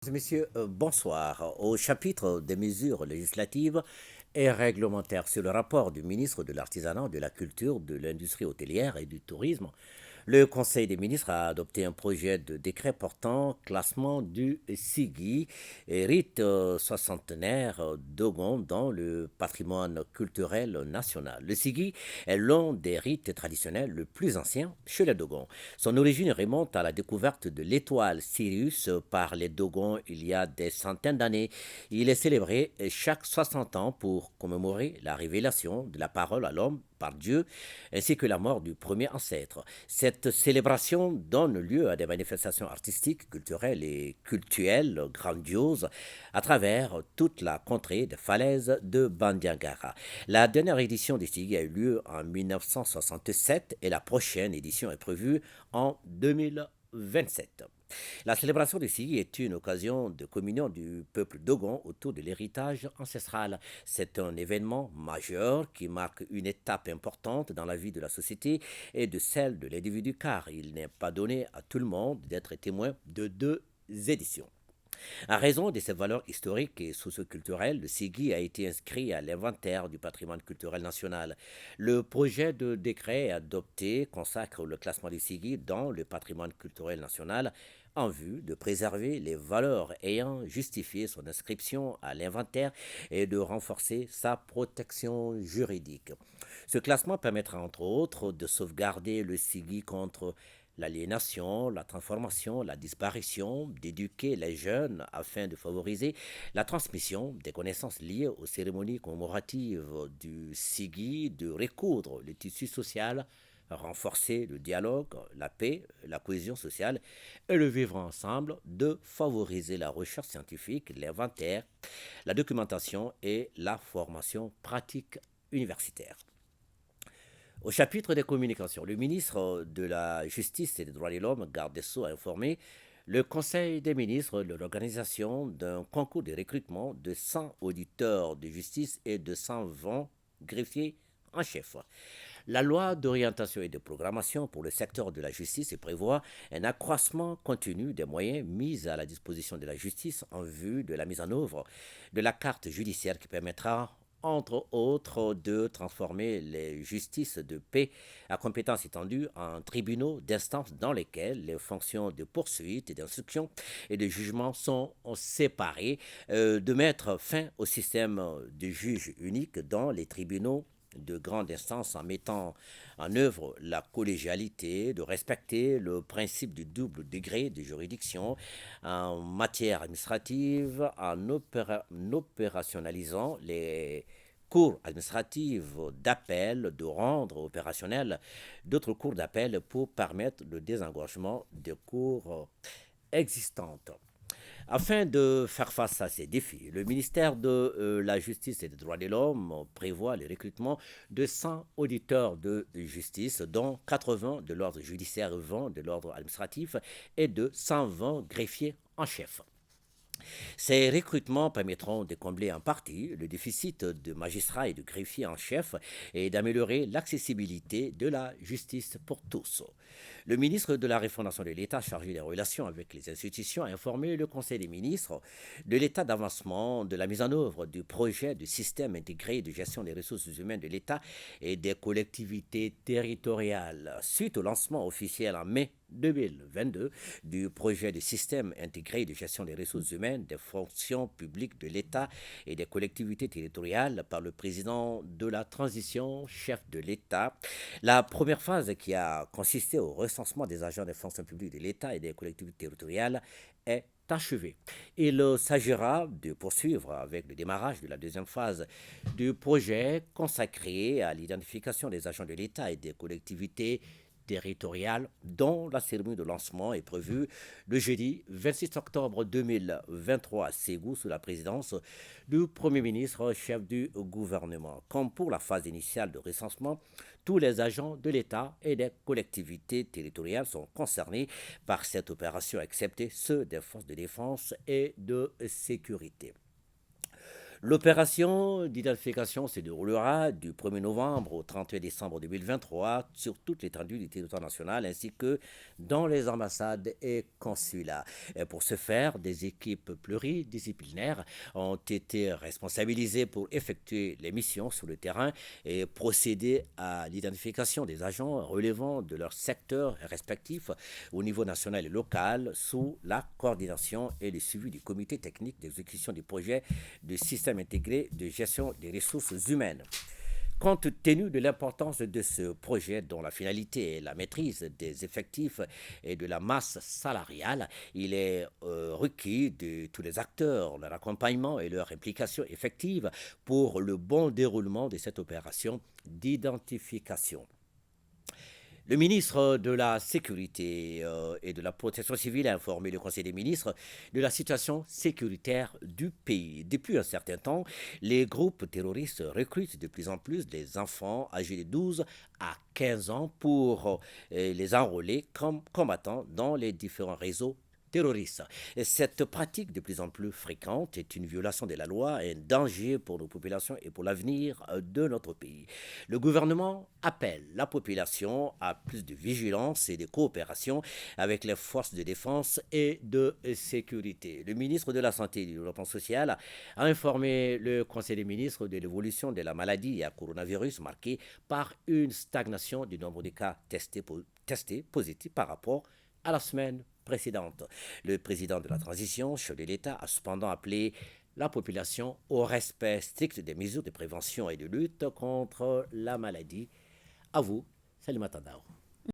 et messieurs, bonsoir. Au chapitre des mesures législatives et réglementaires sur le rapport du ministre de l'Artisanat, de la Culture, de l'Industrie hôtelière et du Tourisme, le Conseil des ministres a adopté un projet de décret portant classement du SIGI, rite soixantenaire Dogon dans le patrimoine culturel national. Le SIGI est l'un des rites traditionnels le plus ancien chez les Dogons. Son origine remonte à la découverte de l'étoile Sirius par les Dogons il y a des centaines d'années. Il est célébré chaque 60 ans pour commémorer la révélation de la parole à l'homme par Dieu, ainsi que la mort du premier ancêtre. Cette célébration donne lieu à des manifestations artistiques, culturelles et cultuelles grandioses à travers toute la contrée des falaises de Bandiagara. La dernière édition du SIGI a eu lieu en 1967 et la prochaine édition est prévue en 2027. La célébration du SIGI est une occasion de communion du peuple dogon autour de l'héritage ancestral. C'est un événement majeur qui marque une étape importante dans la vie de la société et de celle de l'individu car il n'est pas donné à tout le monde d'être témoin de deux éditions. À raison de ses valeurs historiques et socioculturelles, le SIGI a été inscrit à l'inventaire du patrimoine culturel national. Le projet de décret adopté consacre le classement du SIGI dans le patrimoine culturel national en vue de préserver les valeurs ayant justifié son inscription à l'inventaire et de renforcer sa protection juridique. Ce classement permettra entre autres de sauvegarder le SIGI contre l'aliénation, la transformation, la disparition, d'éduquer les jeunes afin de favoriser la transmission des connaissances liées aux cérémonies commémoratives du SIGI, de recoudre le tissu social, renforcer le dialogue, la paix, la cohésion sociale et le vivre ensemble, de favoriser la recherche scientifique, l'inventaire, la documentation et la formation pratique universitaire. Au chapitre des communications, le ministre de la Justice et des Droits de l'Homme, garde des Sceaux, a informé le Conseil des ministres de l'organisation d'un concours de recrutement de 100 auditeurs de justice et de 120 greffiers en chef. La loi d'orientation et de programmation pour le secteur de la justice prévoit un accroissement continu des moyens mis à la disposition de la justice en vue de la mise en œuvre de la carte judiciaire qui permettra entre autres, de transformer les justices de paix à compétence étendue en tribunaux d'instance dans lesquels les fonctions de poursuite et d'instruction et de jugement sont séparées, de mettre fin au système de juge unique dans les tribunaux de grande instance en mettant en œuvre la collégialité, de respecter le principe du double degré de juridiction en matière administrative, en opérationnalisant les cours administratives d'appel, de rendre opérationnels d'autres cours d'appel pour permettre le désengorgement des cours existantes. Afin de faire face à ces défis, le ministère de la Justice et des Droits de l'Homme prévoit le recrutement de 100 auditeurs de justice, dont 80 de l'ordre judiciaire, 20 de l'ordre administratif et de 120 greffiers en chef. Ces recrutements permettront de combler en partie le déficit de magistrats et de greffiers en chef et d'améliorer l'accessibilité de la justice pour tous. Le ministre de la Refondation de l'État chargé des relations avec les institutions a informé le Conseil des ministres de l'état d'avancement de la mise en œuvre du projet de système intégré de gestion des ressources humaines de l'État et des collectivités territoriales. Suite au lancement officiel en mai 2022 du projet de système intégré de gestion des ressources humaines, des fonctions publiques de l'État et des collectivités territoriales par le président de la transition, chef de l'État. La première phase qui a consisté au recensement des agents des fonctions publiques de l'État et des collectivités territoriales est achevée. Il s'agira de poursuivre avec le démarrage de la deuxième phase du projet consacré à l'identification des agents de l'État et des collectivités territoriale dont la cérémonie de lancement est prévue le jeudi 26 octobre 2023 à Ségou sous la présidence du Premier ministre, chef du gouvernement. Comme pour la phase initiale de recensement, tous les agents de l'État et des collectivités territoriales sont concernés par cette opération, excepté ceux des forces de défense et de sécurité. L'opération d'identification se déroulera du 1er novembre au 31 décembre 2023 sur toute l'étendue du territoire national ainsi que dans les ambassades et consulats. Et pour ce faire, des équipes pluridisciplinaires ont été responsabilisées pour effectuer les missions sur le terrain et procéder à l'identification des agents relevant de leur secteur respectif au niveau national et local sous la coordination et le suivi du comité technique d'exécution du projet de système intégré de gestion des ressources humaines. Compte tenu de l'importance de ce projet dont la finalité est la maîtrise des effectifs et de la masse salariale, il est requis de tous les acteurs leur accompagnement et leur implication effective pour le bon déroulement de cette opération d'identification. Le ministre de la Sécurité et de la Protection civile a informé le Conseil des ministres de la situation sécuritaire du pays. Depuis un certain temps, les groupes terroristes recrutent de plus en plus des enfants âgés de 12 à 15 ans pour les enrôler comme combattants dans les différents réseaux terroristes. Et cette pratique de plus en plus fréquente est une violation de la loi, un danger pour nos populations et pour l'avenir de notre pays. Le gouvernement appelle la population à plus de vigilance et de coopération avec les forces de défense et de sécurité. Le ministre de la Santé et du Développement social a informé le Conseil des ministres de l'évolution de la maladie à coronavirus marquée par une stagnation du nombre de cas testés positifs par rapport à la semaine précédente. Le président de la transition, chef de l'État, a cependant appelé la population au respect strict des mesures de prévention et de lutte contre la maladie. À vous, Salim Atandao.